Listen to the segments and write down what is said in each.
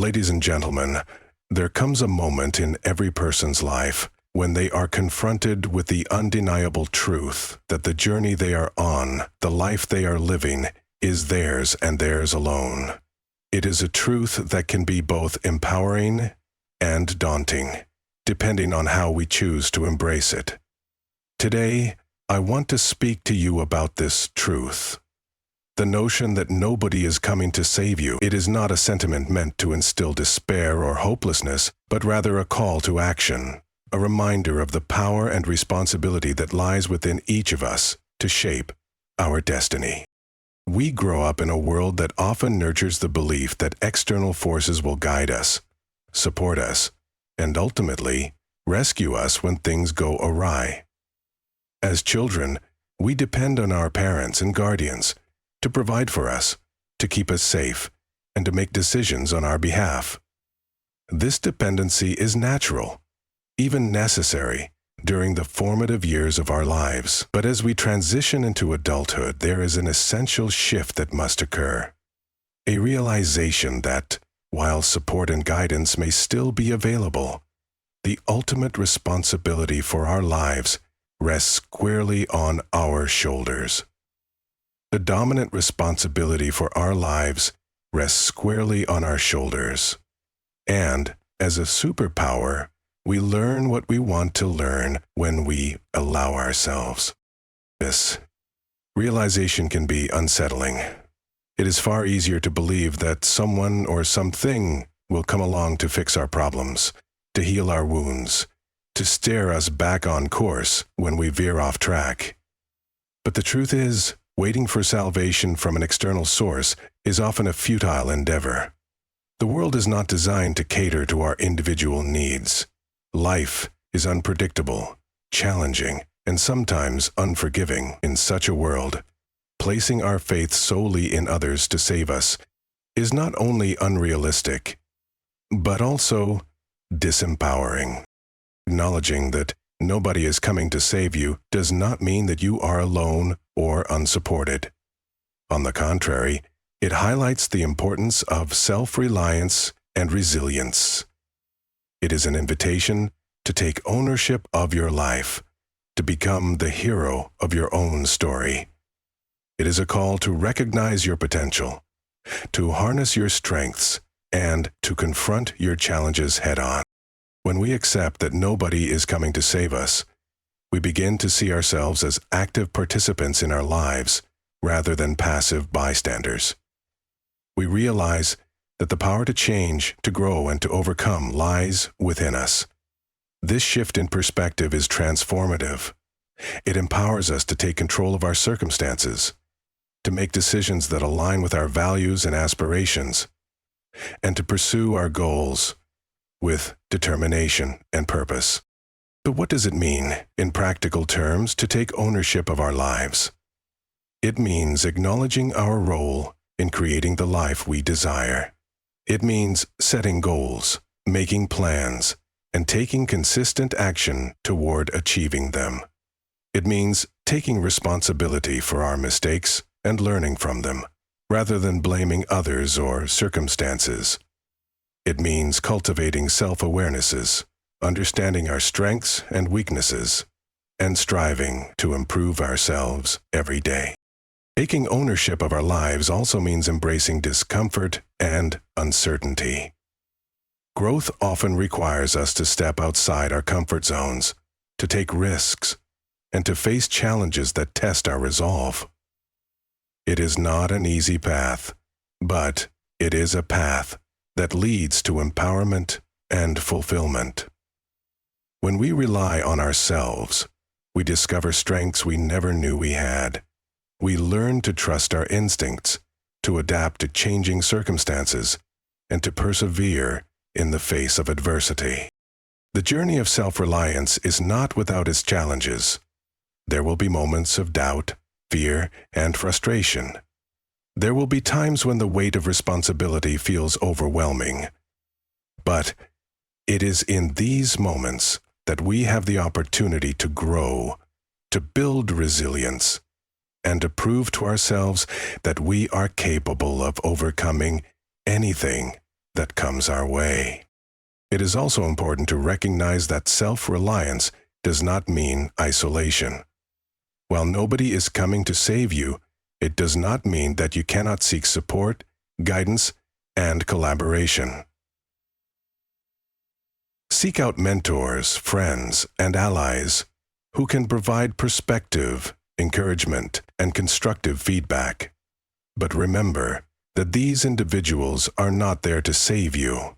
Ladies and gentlemen, there comes a moment in every person's life when they are confronted with the undeniable truth that the journey they are on, the life they are living, is theirs and theirs alone. It is a truth that can be both empowering and daunting, depending on how we choose to embrace it. Today, I want to speak to you about this truth. The notion that nobody is coming to save you. It is not a sentiment meant to instill despair or hopelessness, but rather a call to action, a reminder of the power and responsibility that lies within each of us to shape our destiny. We grow up in a world that often nurtures the belief that external forces will guide us, support us, and ultimately rescue us when things go awry. As children, we depend on our parents and guardians to provide for us, to keep us safe, and to make decisions on our behalf. This dependency is natural, even necessary, during the formative years of our lives. But as we transition into adulthood, there is an essential shift that must occur. A realization that, while support and guidance may still be available, the ultimate responsibility for our lives rests squarely on our shoulders. The dominant responsibility for our lives rests squarely on our shoulders. And, as a superpower, we learn what we want to learn when we allow ourselves. This realization can be unsettling. It is far easier to believe that someone or something will come along to fix our problems, to heal our wounds, to steer us back on course when we veer off track. But the truth is, waiting for salvation from an external source is often a futile endeavor. The world is not designed to cater to our individual needs. Life is unpredictable, challenging, and sometimes unforgiving. In such a world, placing our faith solely in others to save us is not only unrealistic, but also disempowering. Acknowledging that nobody is coming to save you does not mean that you are alone or unsupported. On the contrary, it highlights the importance of self-reliance and resilience. It is an invitation to take ownership of your life, to become the hero of your own story. It is a call to recognize your potential, to harness your strengths, and to confront your challenges head-on. When we accept that nobody is coming to save us, we begin to see ourselves as active participants in our lives rather than passive bystanders. We realize that the power to change, to grow, and to overcome lies within us. This shift in perspective is transformative. It empowers us to take control of our circumstances, to make decisions that align with our values and aspirations, and to pursue our goals with determination and purpose. But what does it mean, in practical terms, to take ownership of our lives? It means acknowledging our role in creating the life we desire. It means setting goals, making plans, and taking consistent action toward achieving them. It means taking responsibility for our mistakes and learning from them, rather than blaming others or circumstances. It means cultivating self-awarenesses, understanding our strengths and weaknesses, and striving to improve ourselves every day. Taking ownership of our lives also means embracing discomfort and uncertainty. Growth often requires us to step outside our comfort zones, to take risks, and to face challenges that test our resolve. It is not an easy path, but it is a path that leads to empowerment and fulfillment. When we rely on ourselves, we discover strengths we never knew we had. We learn to trust our instincts, to adapt to changing circumstances, and to persevere in the face of adversity. The journey of self-reliance is not without its challenges. There will be moments of doubt, fear, and frustration. There will be times when the weight of responsibility feels overwhelming. But it is in these moments that we have the opportunity to grow, to build resilience, and to prove to ourselves that we are capable of overcoming anything that comes our way. It is also important to recognize that self-reliance does not mean isolation. While nobody is coming to save you, it does not mean that you cannot seek support, guidance, and collaboration. Seek out mentors, friends, and allies who can provide perspective, encouragement, and constructive feedback. But remember that these individuals are not there to save you.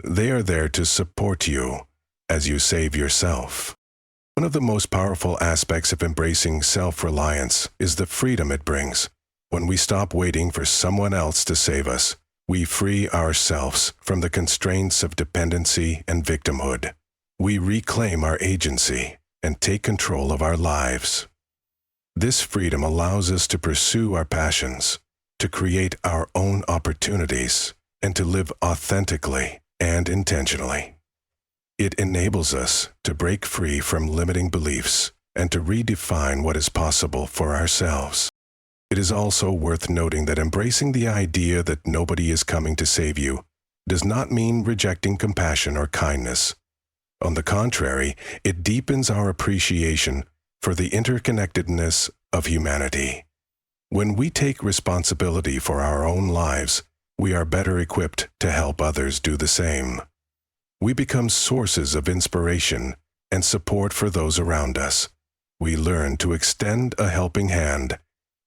They are there to support you as you save yourself. One of the most powerful aspects of embracing self-reliance is the freedom it brings. When we stop waiting for someone else to save us, we free ourselves from the constraints of dependency and victimhood. We reclaim our agency and take control of our lives. This freedom allows us to pursue our passions, to create our own opportunities, and to live authentically and intentionally. It enables us to break free from limiting beliefs and to redefine what is possible for ourselves. It is also worth noting that embracing the idea that nobody is coming to save you does not mean rejecting compassion or kindness. On the contrary, it deepens our appreciation for the interconnectedness of humanity. When we take responsibility for our own lives, we are better equipped to help others do the same. We become sources of inspiration and support for those around us. We learn to extend a helping hand,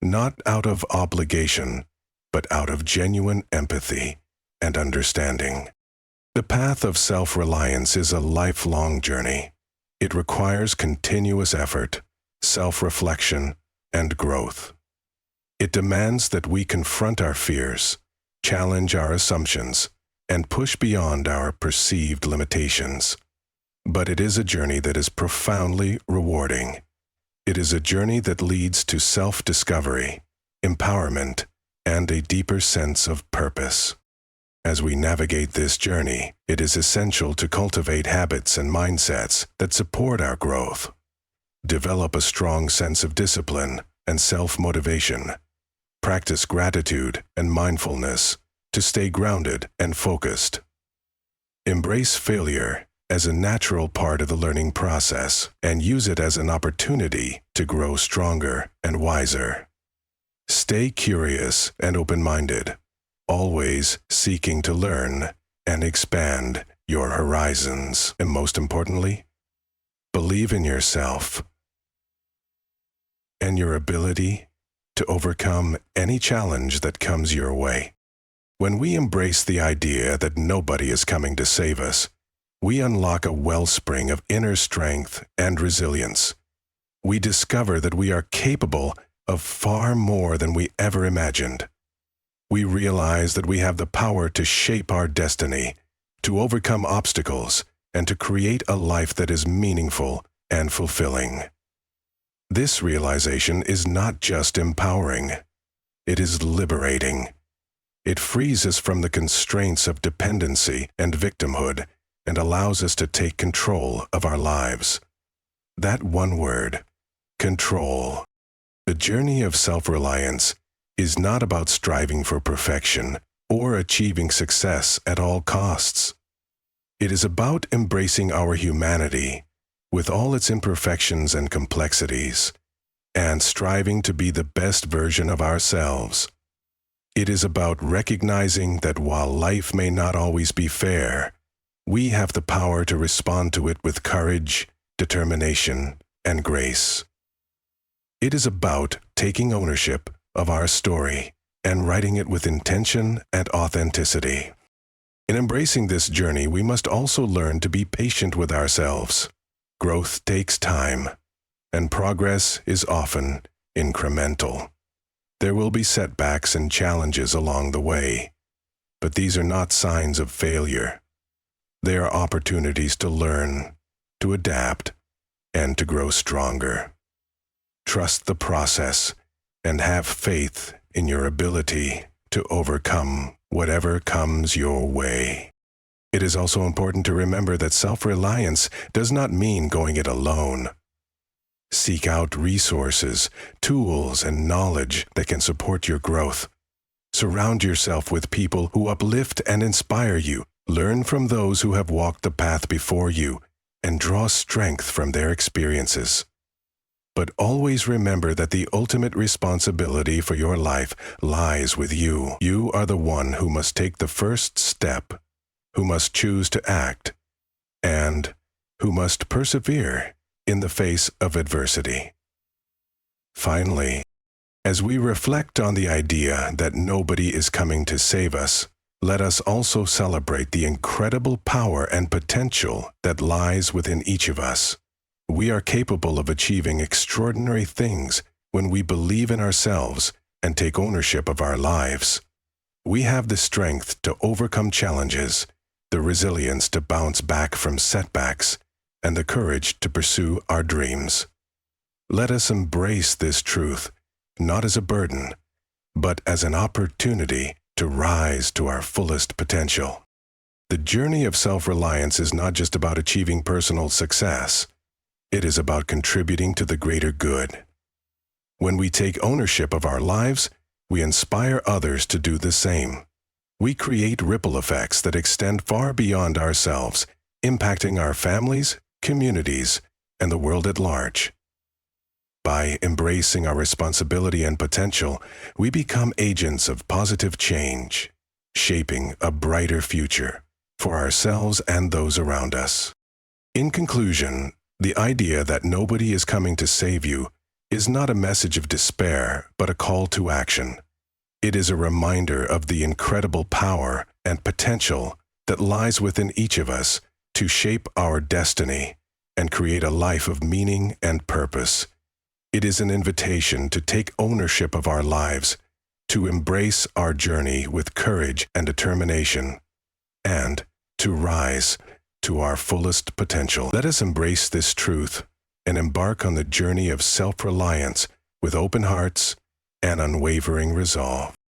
not out of obligation, but out of genuine empathy and understanding. The path of self-reliance is a lifelong journey. It requires continuous effort, self-reflection, and growth. It demands that we confront our fears, challenge our assumptions, and push beyond our perceived limitations. But it is a journey that is profoundly rewarding. It is a journey that leads to self-discovery, empowerment, and a deeper sense of purpose. As we navigate this journey, it is essential to cultivate habits and mindsets that support our growth. Develop a strong sense of discipline and self-motivation. Practice gratitude and mindfulness to stay grounded and focused. Embrace failure as a natural part of the learning process and use it as an opportunity to grow stronger and wiser. Stay curious and open-minded, always seeking to learn and expand your horizons. And most importantly, believe in yourself and your ability to overcome any challenge that comes your way. When we embrace the idea that nobody is coming to save us, we unlock a wellspring of inner strength and resilience. We discover that we are capable of far more than we ever imagined. We realize that we have the power to shape our destiny, to overcome obstacles, and to create a life that is meaningful and fulfilling. This realization is not just empowering, it is liberating. It frees us from the constraints of dependency and victimhood and allows us to take control of our lives. That one word, control. The journey of self-reliance is not about striving for perfection or achieving success at all costs. It is about embracing our humanity with all its imperfections and complexities, and striving to be the best version of ourselves. It is about recognizing that while life may not always be fair, we have the power to respond to it with courage, determination, and grace. It is about taking ownership of our story and writing it with intention and authenticity. In embracing this journey, we must also learn to be patient with ourselves. Growth takes time, and progress is often incremental. There will be setbacks and challenges along the way, but these are not signs of failure. They are opportunities to learn, to adapt, and to grow stronger. Trust the process and have faith in your ability to overcome whatever comes your way. It is also important to remember that self-reliance does not mean going it alone. Seek out resources, tools, and knowledge that can support your growth. Surround yourself with people who uplift and inspire you. Learn from those who have walked the path before you and draw strength from their experiences. But always remember that the ultimate responsibility for your life lies with you. You are the one who must take the first step, who must choose to act, and who must persevere in the face of adversity. Finally, as we reflect on the idea that nobody is coming to save us, let us also celebrate the incredible power and potential that lies within each of us. We are capable of achieving extraordinary things when we believe in ourselves and take ownership of our lives. We have the strength to overcome challenges, the resilience to bounce back from setbacks, and the courage to pursue our dreams. Let us embrace this truth, not as a burden, but as an opportunity to rise to our fullest potential. The journey of self-reliance is not just about achieving personal success. It is about contributing to the greater good. When we take ownership of our lives, we inspire others to do the same. We create ripple effects that extend far beyond ourselves, impacting our families, communities, and the world at large. By embracing our responsibility and potential, we become agents of positive change, shaping a brighter future for ourselves and those around us. In conclusion, the idea that nobody is coming to save you is not a message of despair, but a call to action. It is a reminder of the incredible power and potential that lies within each of us to shape our destiny and create a life of meaning and purpose. It is an invitation to take ownership of our lives, to embrace our journey with courage and determination, and to rise to our fullest potential. Let us embrace this truth and embark on the journey of self-reliance with open hearts and unwavering resolve.